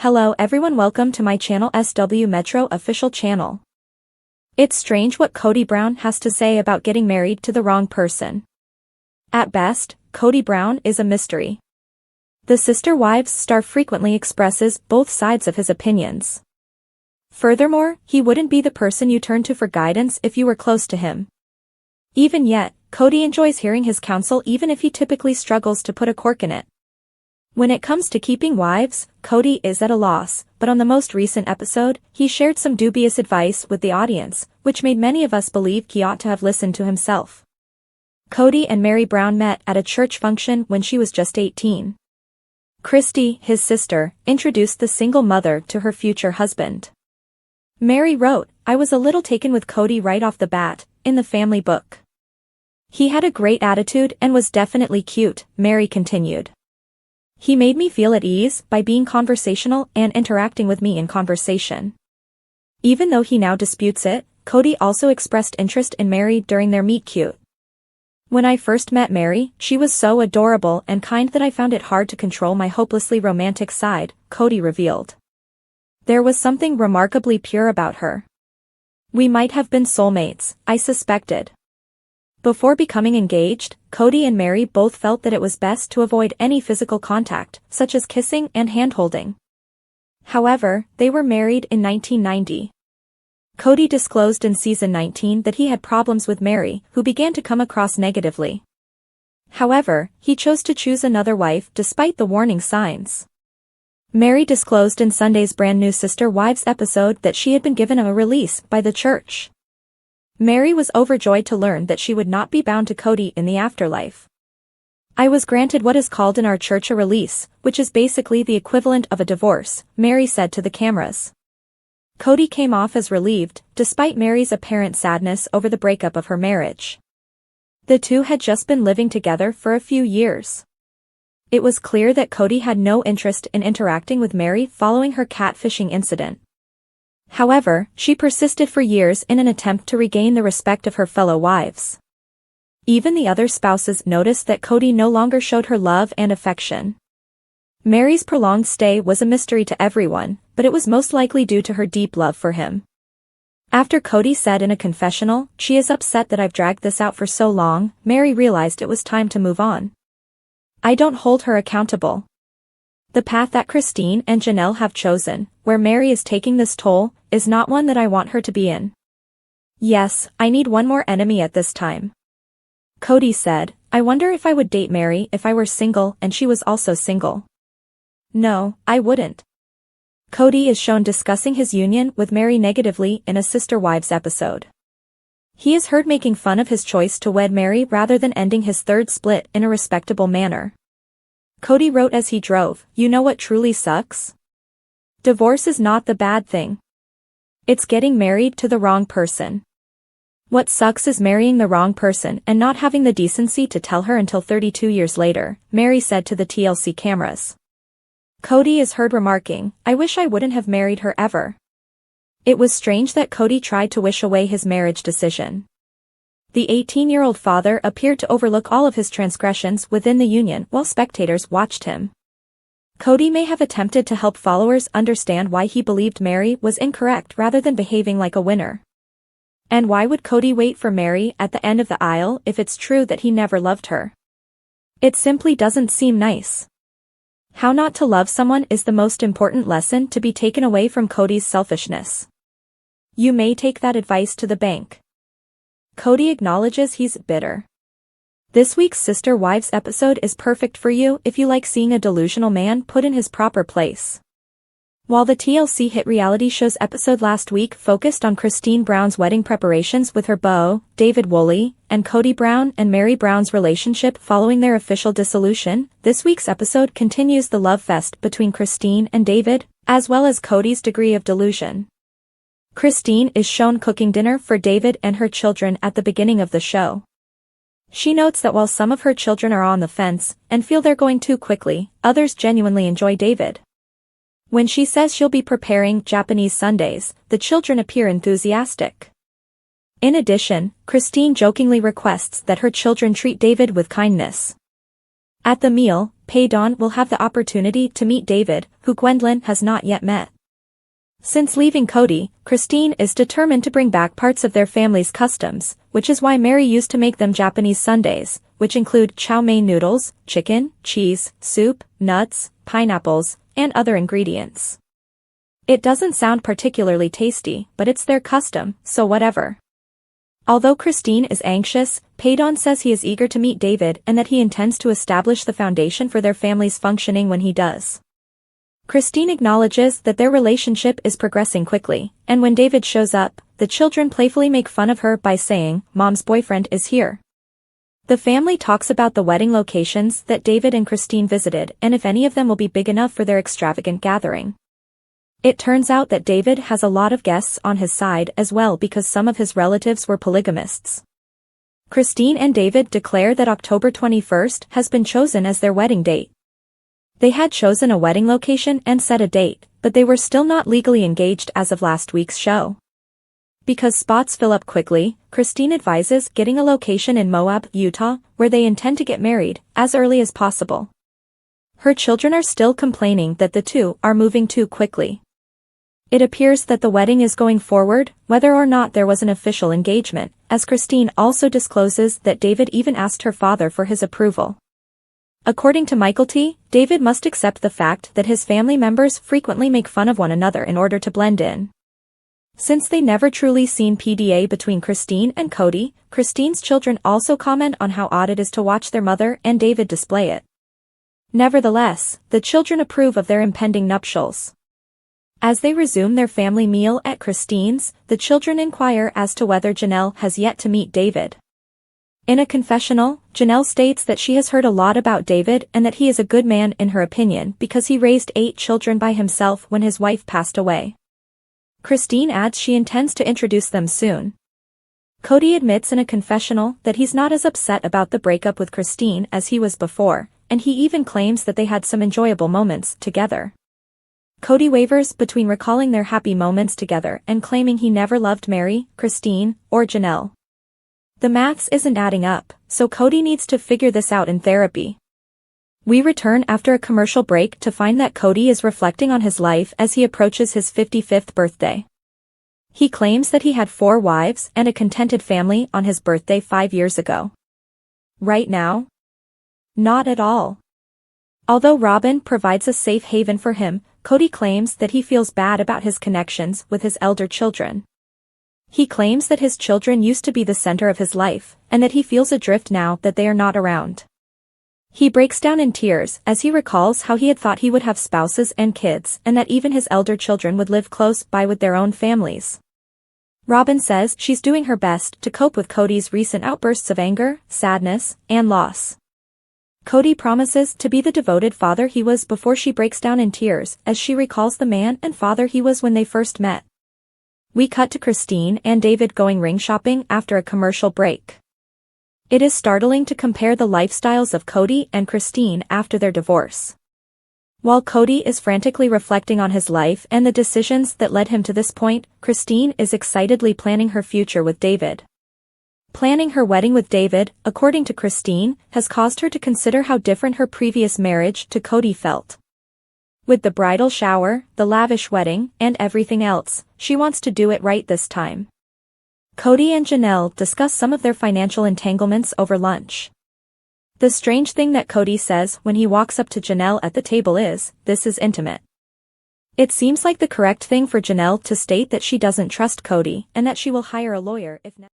Hello everyone, welcome to my channel SW Metro official channel. It's strange what Kody Brown has to say about getting married to the wrong person. At best, Kody Brown is a mystery. The Sister Wives star frequently expresses both sides of his opinions. Furthermore, he wouldn't be the person you turn to for guidance if you were close to him. Even yet, Kody enjoys hearing his counsel even if he typically struggles to put a cork in it. When it comes to keeping wives, Kody is at a loss, but on the most recent episode, he shared some dubious advice with the audience, which made many of us believe he ought to have listened to himself. Kody and Meri Brown met at a church function when she was just 18. Christy, his sister, introduced the single mother to her future husband. Meri wrote, "I was a little taken with Kody right off the bat, in the family book. He had a great attitude and was definitely cute," Meri continued. "He made me feel at ease by being conversational and interacting with me in conversation." Even though he now disputes it, Kody also expressed interest in Meri during their meet-cute. "When I first met Meri, she was so adorable and kind that I found it hard to control my hopelessly romantic side," Kody revealed. "There was something remarkably pure about her. We might have been soulmates, I suspected." Before becoming engaged, Kody and Meri both felt that it was best to avoid any physical contact, such as kissing and hand-holding. However, they were married in 1990. Kody disclosed in season 19 that he had problems with Meri, who began to come across negatively. However, he chose to choose another wife despite the warning signs. Meri disclosed in Sunday's brand new Sister Wives episode that she had been given a release by the church. Meri was overjoyed to learn that she would not be bound to Kody in the afterlife. "I was granted what is called in our church a release, which is basically the equivalent of a divorce," Meri said to the cameras. Kody came off as relieved, despite Meri's apparent sadness over the breakup of her marriage. The two had just been living together for a few years. It was clear that Kody had no interest in interacting with Meri following her catfishing incident. However, she persisted for years in an attempt to regain the respect of her fellow wives. Even the other spouses noticed that Kody no longer showed her love and affection. Meri's prolonged stay was a mystery to everyone, but it was most likely due to her deep love for him. After Kody said in a confessional, "She is upset that I've dragged this out for so long," Meri realized it was time to move on. "I don't hold her accountable. The path that Christine and Janelle have chosen, where Meri is taking this toll, is not one that I want her to be in. Yes, I need one more enemy at this time." Kody said, "I wonder if I would date Meri if I were single and she was also single. No, I wouldn't." Kody is shown discussing his union with Meri negatively in a Sister Wives episode. He is heard making fun of his choice to wed Meri rather than ending his third split in a respectable manner. Kody wrote as he drove, "You know what truly sucks? Divorce is not the bad thing. It's getting married to the wrong person. What sucks is marrying the wrong person and not having the decency to tell her until 32 years later," Meri said to the TLC cameras. Kody is heard remarking, "I wish I wouldn't have married her ever." It was strange that Kody tried to wish away his marriage decision. The 18-year-old father appeared to overlook all of his transgressions within the union while spectators watched him. Kody may have attempted to help followers understand why he believed Meri was incorrect rather than behaving like a winner. And why would Kody wait for Meri at the end of the aisle if it's true that he never loved her? It simply doesn't seem nice. How not to love someone is the most important lesson to be taken away from Kody's selfishness. You may take that advice to the bank. Kody acknowledges he's bitter. This week's Sister Wives episode is perfect for you if you like seeing a delusional man put in his proper place. While the TLC hit reality show's episode last week focused on Christine Brown's wedding preparations with her beau, David Woolley, and Kody Brown and Meri Brown's relationship following their official dissolution, this week's episode continues the love fest between Christine and David, as well as Kody's degree of delusion. Christine is shown cooking dinner for David and her children at the beginning of the show. She notes that while some of her children are on the fence and feel they're going too quickly, others genuinely enjoy David. When she says she'll be preparing Japanese sundaes, the children appear enthusiastic. In addition, Christine jokingly requests that her children treat David with kindness. At the meal, Dawn will have the opportunity to meet David, who Gwendolyn has not yet met. Since leaving Kody, Christine is determined to bring back parts of their family's customs, which is why Mary used to make them Japanese sundaes, which include chow mein noodles, chicken, cheese, soup, nuts, pineapples, and other ingredients. It doesn't sound particularly tasty, but it's their custom, so whatever. Although Christine is anxious, Dawn says he is eager to meet David and that he intends to establish the foundation for their family's functioning when he does. Christine acknowledges that their relationship is progressing quickly, and when David shows up, the children playfully make fun of her by saying, "Mom's boyfriend is here." The family talks about the wedding locations that David and Christine visited and if any of them will be big enough for their extravagant gathering. It turns out that David has a lot of guests on his side as well because some of his relatives were polygamists. Christine and David declare that October 21st has been chosen as their wedding date. They had chosen a wedding location and set a date, but they were still not legally engaged as of last week's show. Because spots fill up quickly, Christine advises getting a location in Moab, Utah, where they intend to get married, as early as possible. Her children are still complaining that the two are moving too quickly. It appears that the wedding is going forward, whether or not there was an official engagement, as Christine also discloses that David even asked her father for his approval. According to Mykelti, David must accept the fact that his family members frequently make fun of one another in order to blend in. Since they never truly seen PDA between Christine and Kody, Christine's children also comment on how odd it is to watch their mother and David display it. Nevertheless, the children approve of their impending nuptials. As they resume their family meal at Christine's, the children inquire as to whether Janelle has yet to meet David. In a confessional, Janelle states that she has heard a lot about David and that he is a good man in her opinion because he raised 8 children by himself when his wife passed away. Christine adds she intends to introduce them soon. Kody admits in a confessional that he's not as upset about the breakup with Christine as he was before, and he even claims that they had some enjoyable moments together. Kody wavers between recalling their happy moments together and claiming he never loved Mary, Christine, or Janelle. The maths isn't adding up, so Kody needs to figure this out in therapy. We return after a commercial break to find that Kody is reflecting on his life as he approaches his 55th birthday. He claims that he had 4 wives and a contented family on his birthday 5 years ago. Right now? Not at all. Although Robin provides a safe haven for him, Kody claims that he feels bad about his connections with his elder children. He claims that his children used to be the center of his life, and that he feels adrift now that they are not around. He breaks down in tears as he recalls how he had thought he would have spouses and kids and that even his elder children would live close by with their own families. Robin says she's doing her best to cope with Kody's recent outbursts of anger, sadness, and loss. Kody promises to be the devoted father he was before she breaks down in tears as she recalls the man and father he was when they first met. We cut to Christine and David going ring shopping after a commercial break. It is startling to compare the lifestyles of Kody and Christine after their divorce. While Kody is frantically reflecting on his life and the decisions that led him to this point, Christine is excitedly planning her future with David. Planning her wedding with David, according to Christine, has caused her to consider how different her previous marriage to Kody felt. With the bridal shower, the lavish wedding, and everything else, she wants to do it right this time. Kody and Janelle discuss some of their financial entanglements over lunch. The strange thing that Kody says when he walks up to Janelle at the table is, "This is intimate." It seems like the correct thing for Janelle to state that she doesn't trust Kody and that she will hire a lawyer if necessary.